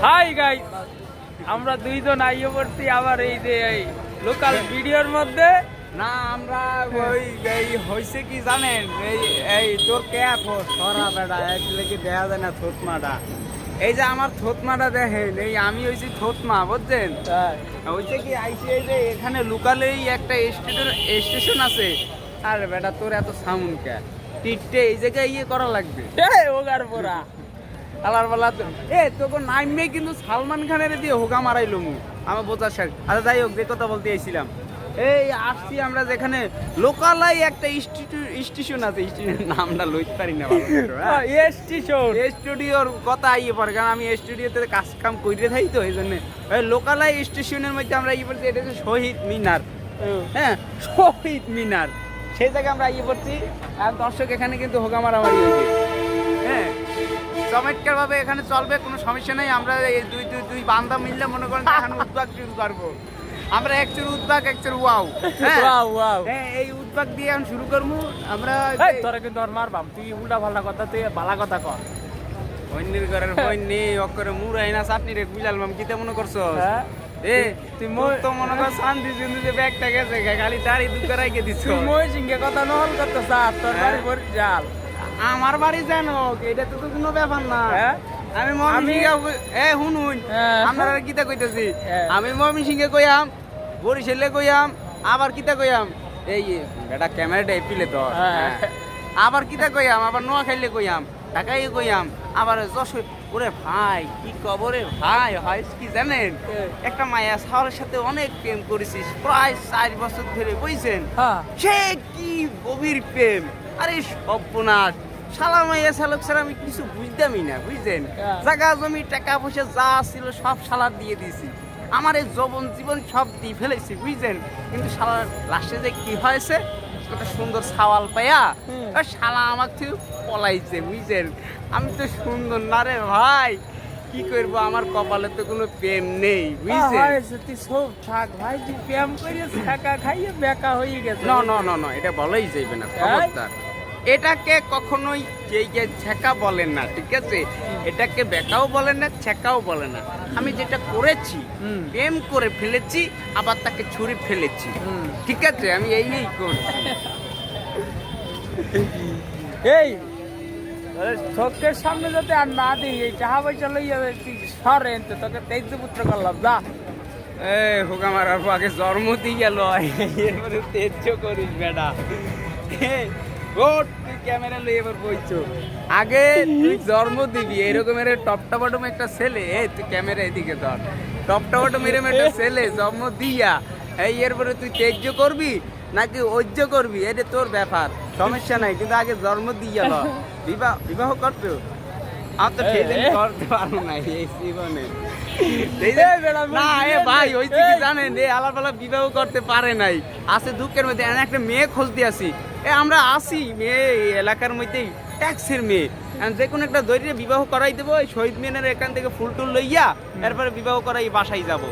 Hi guys, আমরা দুইজন আইয়ে পড়ছি আবার এই যে এই লোকাল ভিডিওর মধ্যে। না আমরা ওই এই হইছে কি জানেন, এই এই তোর ক্যাপ সরা বেটা একলে কি দেখা যায় না থতমাটা। এই যে আমার থতমাটা দেখেন, এই আমি হইছি থতমা, বুঝছেন? হইছে কি আইসি এই যে এখানে লোকালেই একটা স্টেশন আছে। আরে বেটা তোর এত সাউন্ড কে টিটে এই জায়গায় ইয়ে করা লাগবে ওগার পোড়া আলার বেলা তো তোকে নাইমে কিন্তু সালমান খানের দিয়ে হোগা মারাইলো মু আমার বোঝার সাথে। আচ্ছা যাই হোক, যে কথা বলতে চাইছিলাম, এই আসছি আমরা যেখানে লোকালাই একটা স্টেশন আছে, স্টেশনের নামটা লইতে পারি না স্টুডিওর কথা ইয়ে পড়ে, কারণ আমি স্টুডিওতে কাজ কাম করে থাকি তো এই জন্য লোকালাই স্টেশনের মধ্যে আমরা ইয়ে পড়ছি। এটা হচ্ছে শহীদ মিনার। হ্যাঁ, শহীদ মিনার, সেই জায়গায় আমরা ইয়ে পড়ছি। আর দর্শক এখানে কিন্তু হোগা মারামারি হয়েছে। হ্যাঁ, চমৎকার ভাবে এখানে চলবে, কোনো সমস্যা নেই। আমরা এই দুই বান্দা মিললে মনে করেন এখানে উদ্যোগ শুরু করবো। আমরা একচুর উদ্যোগ একচুর ওয়াও। হ্যাঁ, এই উদ্যোগ দিয়ে এখন শুরু করবো আমরা। তোরা কিন্তু আর মারবাম, তুই উল্টা পাল্টা কথা, তুই ভালো কথা কর। অন্যের ঘরের বন্যে অক্ষরে মুরাই না চাটনি রে বুঝালাম কি মনে করছো? তুই তো মনে কর শান্তি কিন্তু যে ব্যাগটা গেছে খালি তারই দুঃখ রাইকে দিচ্ছ। তুই মই সিংহে কথা নহল করতে চাস, তোর বাড়ি ভরে জাল। আমার বাড়ি জানো এটা তো কোনো ব্যাপার না। আমি শুনুন আপনারা কিতা কইতেছি, আমি মমি সিংহে কইয়াম, বরিশালে কইয়াম, আবার কিতা কইয়াম এই বেটা ক্যামেরাটা এপিলে তো, আবার কিতা কইয়াম, আবার নোয়াখাইলে কইয়াম, ঢাকাই কইয়াম, আবার যশোর। ওরে ভাই কি কবরে ভাই হয় কি জানেন, একটা মায়া সাওয়ারের সাথে অনেক প্রেম করেছিস প্রায় 4 বছর ধরে, বুঝছেন? সে কি গভীর প্রেম। আরে সর্বনাশ, শালা মাইয়া শালক ছাড়া আমি কিছু বুঝতামই না, বুঝছেন? জায়গা জমি টাকা পয়সা যা ছিল সব শালার দিয়ে দিয়েছি, আমার এই জীবন সব দিয়ে ফেলেছি, বুঝছেন? কিন্তু শালার লাস্টে যে কি হয়েছে, একটা সুন্দর সাওয়াল পাইয়া শালা আমার থেকে পলাইছে, বুঝছেন? আমি তো সুন্দর না রে ভাই, কি করবো, আমার কপালে তো কোনো প্রেম নেই, বুঝছেন? তুই সব থাক ভাই, তুই প্রেম করে ছাকা খাইয়ে বেকা হয়ে গেছে। না এটা বলাই যাইবে না, খবরদার। এটাকে কখনোই ছেঁকা বলেন না, ঠিক আছে? এটাকে বেকাও বলেন না, ছেঁকাও বলে না। আমি যেটা করেছি, প্রেম করে ফেলেছি, আবার তাকে ছুঁড়ে ফেলেছি, ঠিক আছে? আমি এই করছি। এই চোখের সামনে যাতে আর না দিই, এই টাকা পয়সা লইয়া তুই সরেন তো, তোকে তেজ পুত্র করলাম যা। হোকা মারার আগে জন্ম দিয়ে গেল, এরপরে তেজ করিস বেটা। তুই ক্যামেরা লই এবার বইছো, আগে তুই জন্ম দিবি এরকমের টপটা বটম একটা ছেলে। তুই ক্যামেরা এদিকে ধর, টপটা বটম এরকম একটা ছেলে জন্ম দিয়া, এরপরে তুই তেজ করবি নাকি ঐজ্য করবি, এটা তোর ব্যাপার, সমস্যা নাই। কিন্তু আগে জন্ম দিয়ে গেল, বিবাহ করতো আমি তো করতে পারবো না এই জীবনে। না ভাই হয়েছে কি জানেন, আলাপ বিবাহ করতে পারে নাই, আছে দুঃখের মধ্যে। একটা মেয়ে খোঁজ দিয়ে আসি, আমরা আসি মেয়ে এলাকার মধ্যেই ট্যাক্সের মেয়ে, যে কোনো একটা দৈর্ঘ্যে বিবাহ করাই দেবো। শহীদ মিনারের এখান থেকে ফুল টুল লইয়া এরপরে বিবাহ করাই বাসায় যাবো।